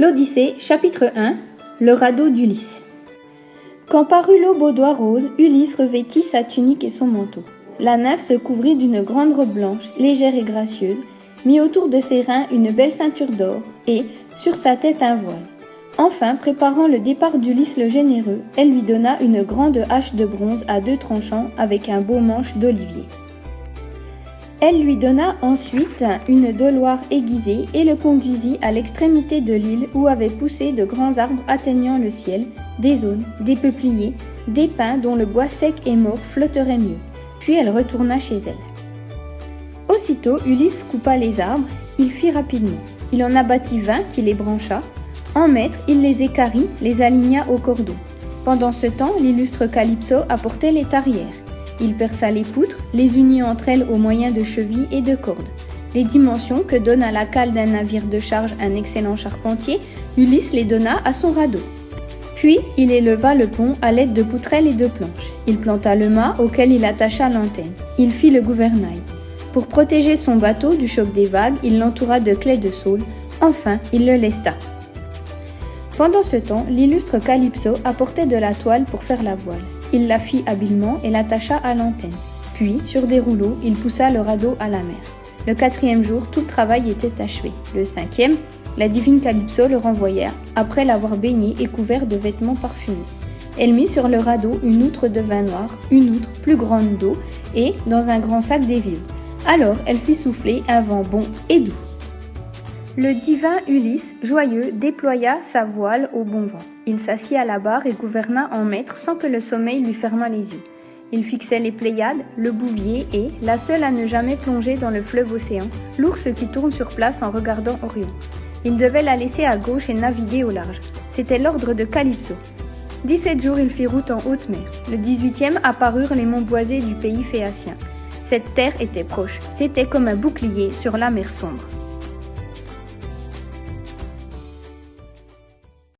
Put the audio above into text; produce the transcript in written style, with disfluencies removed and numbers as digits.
L'Odyssée, chapitre 1. Le radeau d'Ulysse. Quand parut l'aube aux doigts roses, Ulysse revêtit sa tunique et son manteau. La nymphe se couvrit d'une grande robe blanche, légère et gracieuse, mit autour de ses reins une belle ceinture d'or et, sur sa tête, un voile. Enfin, préparant le départ d'Ulysse le généreux, elle lui donna une grande hache de bronze à 2 tranchants avec un beau manche d'olivier. Elle lui donna ensuite une deloire aiguisée et le conduisit à l'extrémité de l'île où avaient poussé de grands arbres atteignant le ciel, des aunes, des peupliers, des pins dont le bois sec et mort flotterait mieux. Puis elle retourna chez elle. Aussitôt Ulysse coupa les arbres, il fit rapidement. Il en abattit 20 qui les brancha. En maître, il les équarrit, les aligna au cordeau. Pendant ce temps, l'illustre Calypso apportait les tarières. Il perça les poutres, les unit entre elles au moyen de chevilles et de cordes. Les dimensions que donne à la cale d'un navire de charge un excellent charpentier, Ulysse les donna à son radeau. Puis, il éleva le pont à l'aide de poutrelles et de planches. Il planta le mât auquel il attacha l'antenne. Il fit le gouvernail. Pour protéger son bateau du choc des vagues, il l'entoura de claies de saule. Enfin, il le lesta. Pendant ce temps, l'illustre Calypso apportait de la toile pour faire la voile. Il la fit habilement et l'attacha à l'antenne. Puis, sur des rouleaux, il poussa le radeau à la mer. Le 4e jour, tout le travail était achevé. Le 5e, la divine Calypso le renvoya, après l'avoir baigné et couvert de vêtements parfumés. Elle mit sur le radeau une outre de vin noir, une outre plus grande d'eau et, dans un grand sac, des vivres. Alors, elle fit souffler un vent bon et doux. Le divin Ulysse, joyeux, déploya sa voile au bon vent. Il s'assit à la barre et gouverna en maître sans que le sommeil lui fermât les yeux. Il fixait les Pléiades, le Bouvier et, la seule à ne jamais plonger dans le fleuve océan, l'ours qui tourne sur place en regardant Orion. Il devait la laisser à gauche et naviguer au large. C'était l'ordre de Calypso. 17 jours il fit route en haute mer. Le 18e apparurent les monts boisés du pays phéacien. Cette terre était proche, c'était comme un bouclier sur la mer sombre.